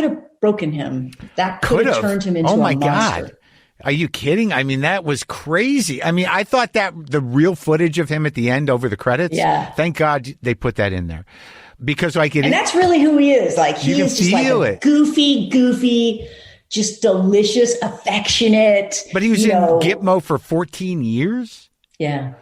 could have broken him. That could have turned him into a monster. God. Are you kidding? I mean, that was crazy. I mean, I thought that the real footage of him at the end over the credits. Yeah. Thank God they put that in there. Because like and that's really who he is. Like he is just like a goofy, just delicious, affectionate. But he was in Gitmo for 14 years? Yeah.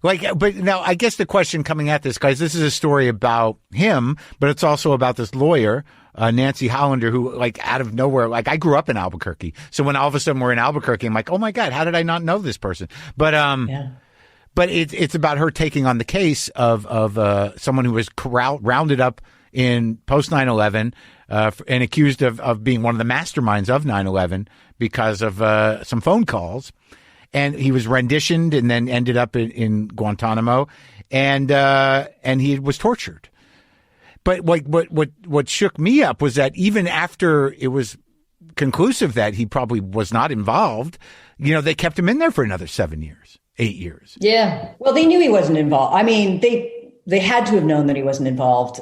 Like, but now I guess the question coming at this, guys, this is a story about him, but it's also about this lawyer, Nancy Hollander, who like out of nowhere, like I grew up in Albuquerque. So when all of a sudden we're in Albuquerque, I'm like, oh my God, how did I not know this person? But, But it's about her taking on the case of someone who was rounded up in post 9/11 and accused of being one of the masterminds of 9/11 because of some phone calls, and he was renditioned and then ended up in Guantanamo, and he was tortured. But what shook me up was that even after it was conclusive that he probably was not involved, they kept him in there for another 7 years. 8 years. Yeah. Well, they knew he wasn't involved. I mean, they had to have known that he wasn't involved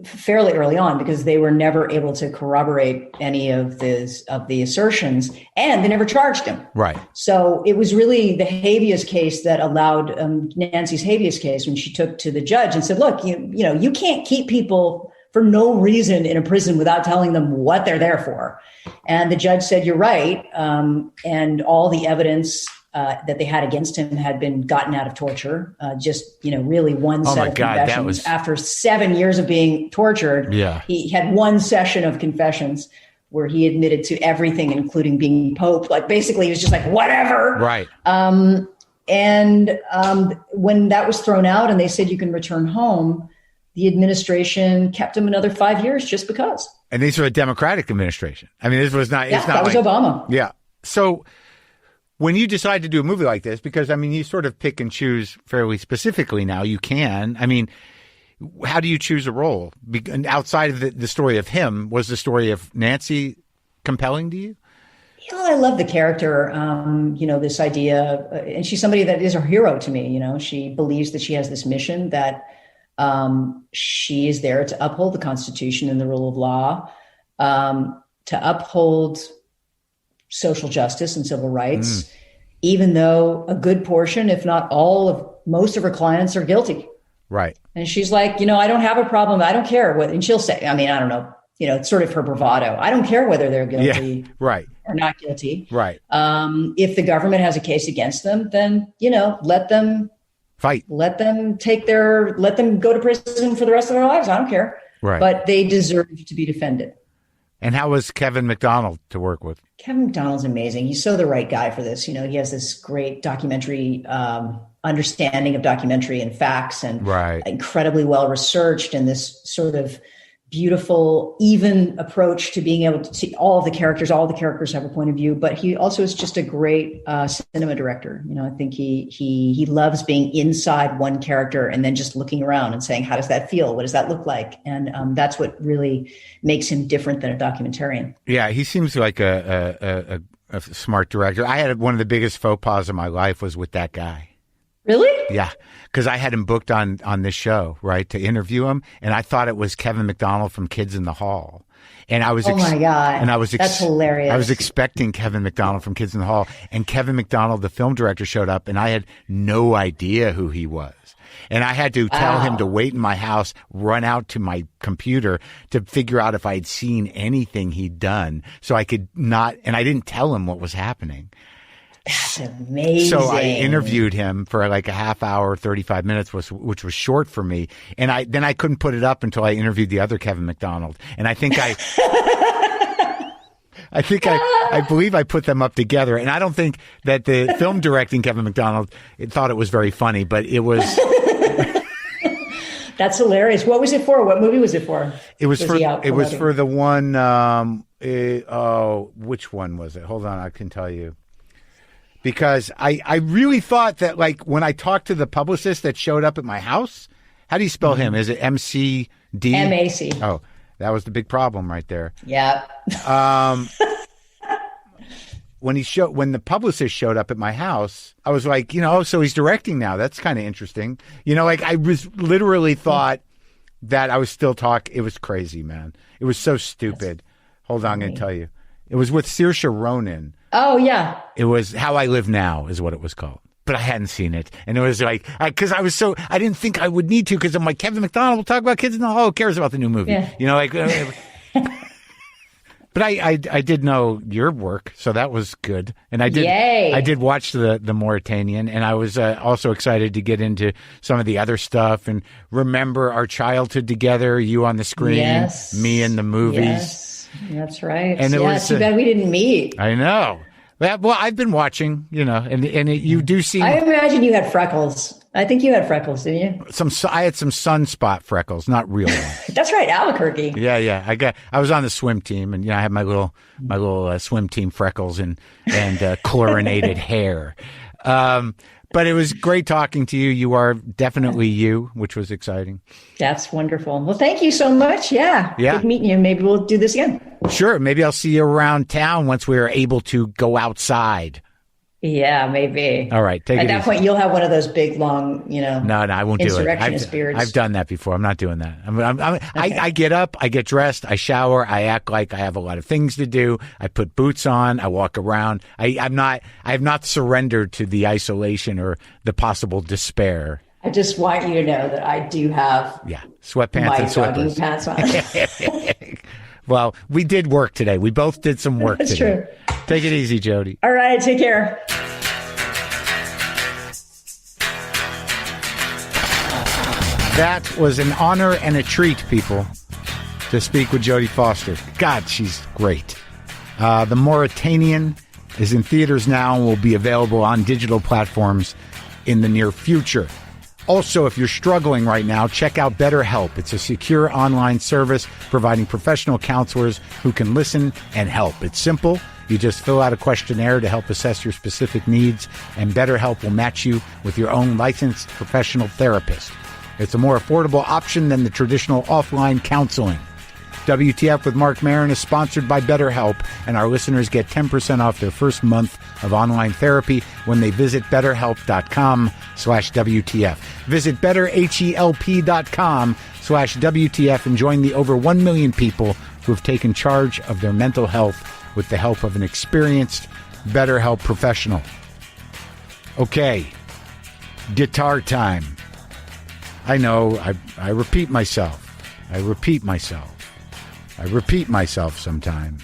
fairly early on because they were never able to corroborate any of the assertions, and they never charged him. Right. So it was really the habeas case that allowed Nancy's habeas case when she took to the judge and said, "Look, you can't keep people for no reason in a prison without telling them what they're there for." And the judge said, "You're right," and all the evidence that they had against him had been gotten out of torture. Really one set of confessions. After 7 years of being tortured, he had one session of confessions where he admitted to everything, including being Pope. Like basically, he was just like, whatever. Right. When that was thrown out and they said you can return home, the administration kept him another 5 years just because. And these were a Democratic administration. I mean, this was not. Yeah, that was Obama. Yeah. So when you decide to do a movie like this, because, I mean, you sort of pick and choose fairly specifically now, you can. I mean, how do you choose a role? Outside of the story of him, was the story of Nancy compelling to you? I love the character, this idea. And she's somebody that is a hero to me. She believes that she has this mission that she is there to uphold the Constitution and the rule of law, to uphold social justice and civil rights, even though a good portion, if not all of most of her clients are guilty. Right. And she's like, I don't have a problem. I don't care what, and she'll say, I mean, I don't know, it's sort of her bravado. I don't care whether they're guilty or not guilty. Right. If the government has a case against them, then, let them fight, let them go to prison for the rest of their lives. I don't care. Right. But they deserve to be defended. And how was Kevin McDonald to work with? Kevin McDonald's amazing. He's so the right guy for this. He has this great documentary understanding of documentary and facts, and incredibly well researched, and this sort of beautiful, even approach to being able to see all the characters have a point of view, but he also is just a great cinema director. I think he loves being inside one character and then just looking around and saying, how does that feel? What does that look like? And that's what really makes him different than a documentarian. Yeah, he seems like a smart director. I had one of the biggest faux pas of my life was with that guy. Really? Yeah, because I had him booked on this show, right, to interview him, and I thought it was Kevin McDonald from Kids in the Hall. And I was oh my God. And that's hilarious. I was expecting Kevin McDonald from Kids in the Hall, and Kevin McDonald, the film director, showed up, and I had no idea who he was. And I had to tell him to wait in my house, run out to my computer to figure out if I had seen anything he'd done, so I could not, and I didn't tell him what was happening. That's amazing. So I interviewed him for like a half hour, 35 minutes, which was short for me. And I couldn't put it up until I interviewed the other Kevin McDonald. And I believe I put them up together. And I don't think that the film directing Kevin McDonald thought it was very funny, but it was. That's hilarious. What was it for? What movie was it for? It was for the one. Which one was it? Hold on, I can tell you. Because I really thought that, like, when I talked to the publicist that showed up at my house, how do you spell him? Is it M-C-D? M-A-C. Oh, that was the big problem right there. Yeah. When the publicist showed up at my house, I was like, so he's directing now. That's kind of interesting. I was literally thought that I was still talking. It was crazy, man. It was so stupid. Hold on, I'm going to tell you. It was with Saoirse Ronan. Oh, yeah. It was How I Live Now is what it was called. But I hadn't seen it. And it was like, because I didn't think I would need to, because I'm like, Kevin McDonald will talk about kids in the hall. Who cares about the new movie? Yeah. You know, like, but I did know your work, so that was good. And I did, Yay. I did watch the Mauritanian, and I was also excited to get into some of the other stuff and remember our childhood together, you on the screen, Yes. me in the movies. Yes, that's right. And it was too bad we didn't meet. I know. Well, I've been watching, you know, and you do seem. I imagine you had freckles. I think you had freckles, didn't you? I had some sunspot freckles, not real ones. That's right, Albuquerque. Yeah. I was on the swim team, and I had my little swim team freckles and chlorinated hair. But it was great talking to you. You are definitely you, which was exciting. That's wonderful. Well, thank you so much. Yeah. Good meeting you. Maybe we'll do this again. Sure. Maybe I'll see you around town once we are able to go outside. Yeah, maybe. All right. Take it easy. At that point, you'll have one of those big, long, No, I won't do it. insurrectionist beards. I've done that before. I'm not doing that. I get up, I get dressed, I shower, I act like I have a lot of things to do. I put boots on, I walk around. I have not surrendered to the isolation or the possible despair. I just want you to know that I do have sweatpants and slippers. pants on. Well, we did work today. We both did some work That's today. true. Take it easy, Jodie. All right, take care. That was an honor and a treat, people, to speak with Jodie Foster. God, she's great. The Mauritanian is in theaters now and will be available on digital platforms in the near future. Also, if you're struggling right now, check out BetterHelp. It's a secure online service providing professional counselors who can listen and help. It's simple. You just fill out a questionnaire to help assess your specific needs, and BetterHelp will match you with your own licensed professional therapist. It's a more affordable option than the traditional offline counseling. WTF with Marc Maron is sponsored by BetterHelp, and our listeners get 10% off their first month of online therapy when they visit BetterHelp.com/WTF. Visit BetterHelp.com/WTF and join the over 1 million people who have taken charge of their mental health with the help of an experienced BetterHelp professional. Okay, guitar time. I know, I repeat myself. I repeat myself sometimes.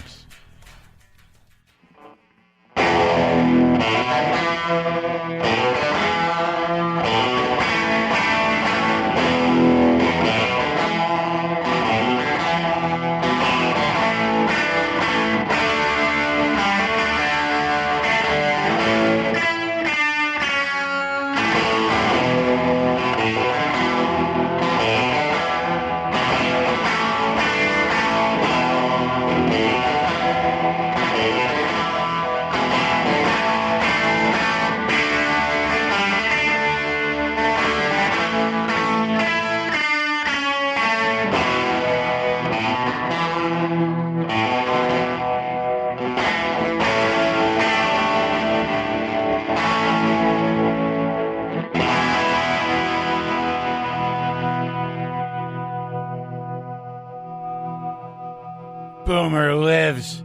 Boomer lives.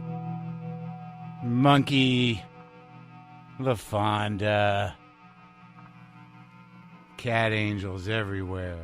Monkey LaFonda. Cat angels everywhere.